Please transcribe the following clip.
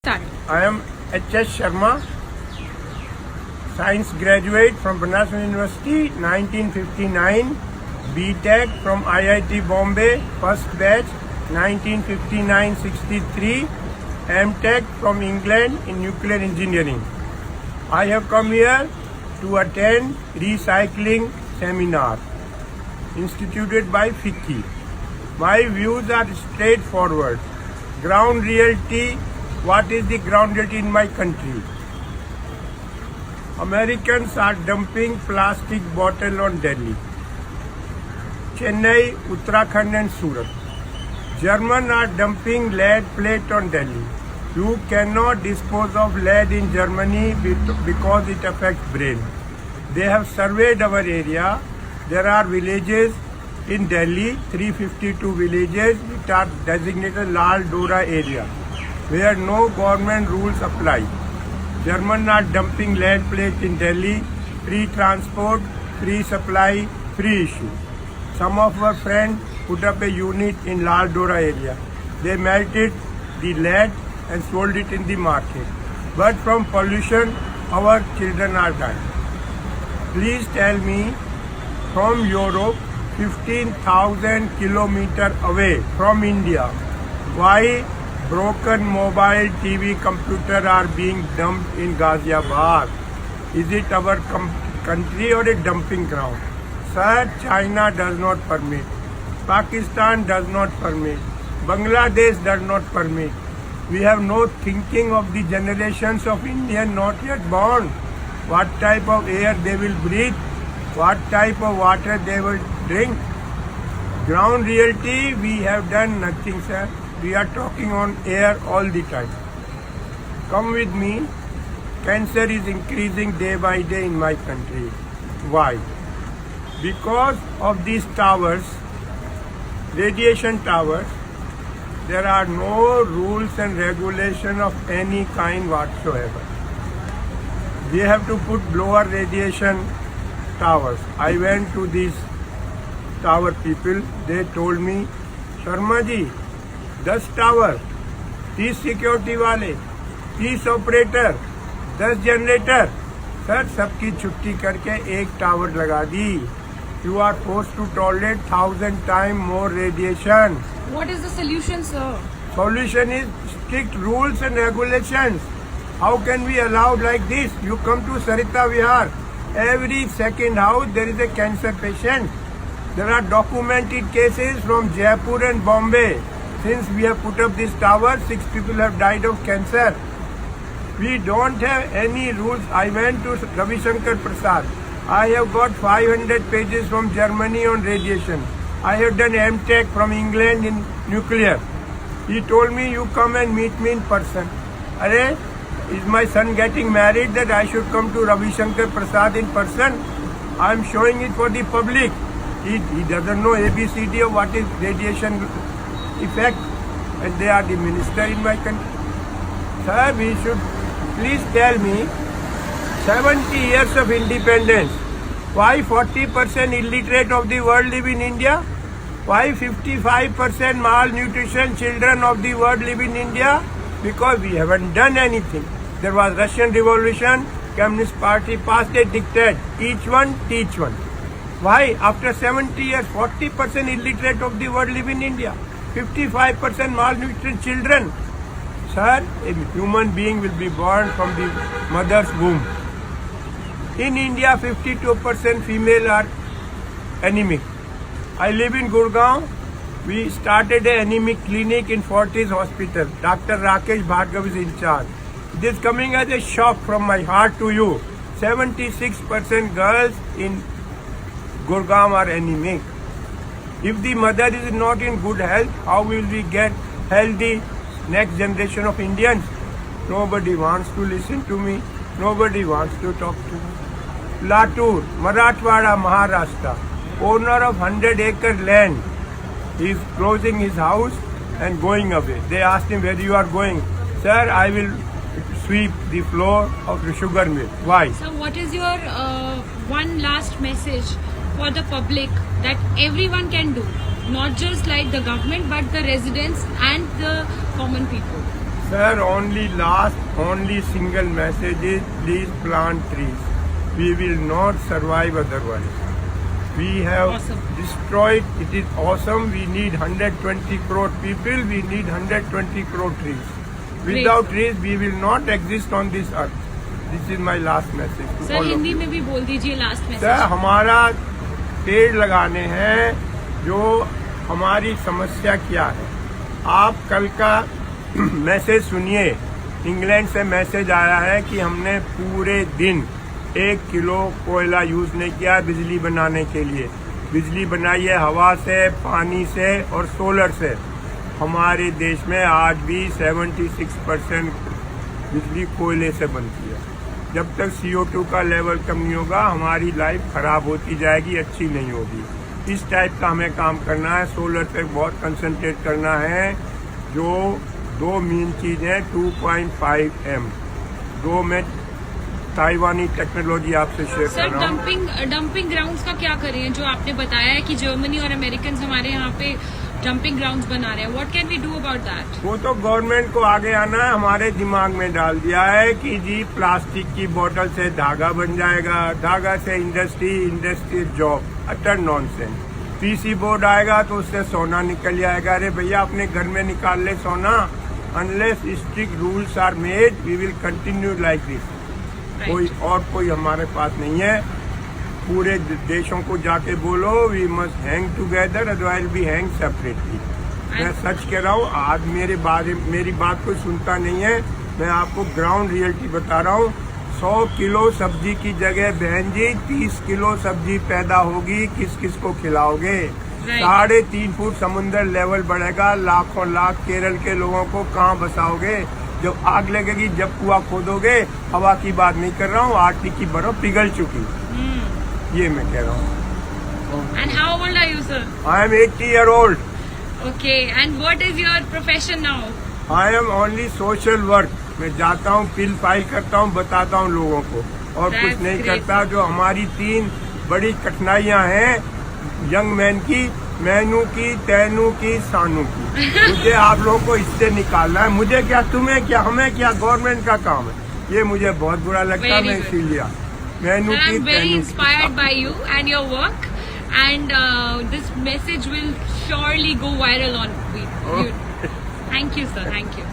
Start. I am H.S. Sharma, science graduate from Banaras University, 1959, B.Tech from IIT Bombay, first batch, 1959-63, M.Tech from England in nuclear engineering. I have come here to attend recycling seminar instituted by FICCI. My views are straightforward. Ground reality. What is the ground reality in my country? Americans are dumping plastic bottle on Delhi, Chennai, Uttarakhand and Surat. Germans are dumping lead plate on Delhi. You cannot dispose of lead in Germany because it affects brain. They have surveyed our area. There are villages in Delhi, 352 villages which are designated Lal Dora area, where no government rules apply. Germans are dumping lead plate in Delhi, free transport, free supply, free issue. Some of our friends put up a unit in Lal Dora area. They melted the lead and sold it in the market. But from pollution, our children are dying. Please tell me, from Europe, 15,000 kilometers away from India, why broken mobile TV computer are being dumped in Ghaziabad? Is it our country or a dumping ground? Sir, China does not permit. Pakistan does not permit. Bangladesh does not permit. We have no thinking of the generations of Indian not yet born. What type of air they will breathe? What type of water they will drink? Ground reality, we have done nothing, sir. We are talking on air all the time. Come with me. Cancer is increasing day by day in my country. Why? Because of these towers, radiation towers, there are no rules and regulation of any kind whatsoever. We have to put lower radiation towers. I went to these tower people. They told me, Sharma ji, 10 tower, 30 security वाले, 30 operator, 10 generator. Sir, सबकी छुट्टी करके एक tower लगा दी. You are forced to tolerate 1,000 times more radiation. What is the solution, sir? Solution is strict rules and regulations. How can we allow like this? You come to Sarita Vihar, every second house there is a cancer patient. There are documented cases from Jaipur and Bombay. Since we have put up this tower, 6 people have died of cancer. We don't have any rules. I went to Ravi Shankar Prasad. I have got 500 pages from Germany on radiation. I have done M.Tech from England in nuclear. He told me, you come and meet me in person. Arey, is my son getting married that I should come to Ravi Shankar Prasad in person? I am showing it for the public. He doesn't know ABCD of what is radiation effect, and they are the minister in my country. Sir, we should please tell me, 70 years of independence, why 40% illiterate of the world live in India? Why 55% malnutrition children of the world live in India? Because we haven't done anything. There was Russian Revolution, Communist Party passed a diktat, each one teach one. Why after 70 years 40% illiterate of the world live in India? 55% malnutrition children. Sir, a human being will be born from the mother's womb. In India, 52% female are anemic. I live in Gurgaon. We started an anemic clinic in Fortis Hospital. Dr. Rakesh Bhargav is in charge. It is coming as a shock from my heart to you. 76% girls in Gurgaon are anemic. If the mother is not in good health, how will we get healthy next generation of Indians? Nobody wants to listen to me. Nobody wants to talk to me. Latur, Marathwada, Maharashtra, owner of 100-acre land, he is closing his house and going away. They asked him, where you are going? Sir, I will sweep the floor of the sugar mill. Why? So what is your one last message for the public that everyone can do, not just like the government but the residents and the common people? Sir, only single message is please plant trees. We will not survive otherwise. We have Awesome. destroyed, it is awesome. We need 120 crore people, we need 120 crore trees. Without trees, we will not exist on this earth. This is my last message to sir all of Hindi you. में भी बोल दीजिए last sir, message. हमारा पेड़ लगाने हैं, जो हमारी समस्या क्या है। आप कल का मैसेज सुनिए। इंग्लैंड से मैसेज आया है कि हमने पूरे दिन 1 किलो कोयला यूज नहीं किया बिजली बनाने के लिए। बिजली बनाई है हवा से, पानी से और सोलर से। हमारे देश में आज भी 76% बिजली कोयले से बनती है। जब तक CO2 का लेवल कम नहीं होगा, हमारी लाइफ खराब होती जाएगी, अच्छी नहीं होगी। इस टाइप का हमें काम करना है। सोलर पे बहुत कंसंट्रेट करना है। जो 2 मेन चीज है, 2.5 M, 2 में ताइवानी टेक्नोलॉजी आपसे शेयर कर सर रहा हूँ। डंपिंग ग्राउंड्स का क्या करें? जो आपने बताया है कि जर्मनी और अमेरिकन हमारे यहाँ पे डंपिंग ग्राउंड्स बना रहे हैं, what can we do about that? वो तो गवर्नमेंट को आगे आना है। हमारे दिमाग में डाल दिया है कि जी प्लास्टिक की बोतल से धागा बन जाएगा, धागा से industry job. Utter nonsense. PC board आएगा तो उससे सोना निकल जाएगा। अरे भैया, अपने घर में निकाल ले सोना। Unless strict rules are made, we will continue like this. कोई हमारे पास नहीं है। पूरे देशों को जाके बोलो we must hang together, otherwise we hang separately. मैं सच कह रहा हूँ। आज मेरी बात कोई सुनता नहीं है। मैं आपको ग्राउंड रियलिटी बता रहा हूँ। 100 किलो सब्जी की जगह बहन जी 30 किलो सब्जी पैदा होगी। किस किस को खिलाओगे? 3.5 फुट समुद्र लेवल बढ़ेगा। लाखों लाख केरल के लोगों को कहाँ बसाओगे? जब आग लगेगी, जब कुआं खोदोगे। हवा की बात नहीं कर रहा हूँ, आर्टिक की बर्फ पिघल चुकी। ये मैं कह रहा हूँ। And how old are you sir? I am 80 year old. Okay, and what is your profession now? I am only social work. मैं जाता हूँ, बिल फाइल करता हूँ, बताता हूँ लोगों को, और That's कुछ नहीं great. करता। जो हमारी 3 बड़ी कठिनाइयाँ हैं यंग मैन की, मैनू की, तैनू की, सानू की, मुझे आप लोगों को इससे निकालना है। मुझे क्या, तुम्हें क्या, हमें क्या, गवर्नमेंट का काम है। ये मुझे बहुत बुरा लगता है। मैं इसीलिए मैनू Sir, की, I'm very तैनू inspired की। by you and your work, and this message will surely go viral on YouTube. Thank you, sir. Thank you.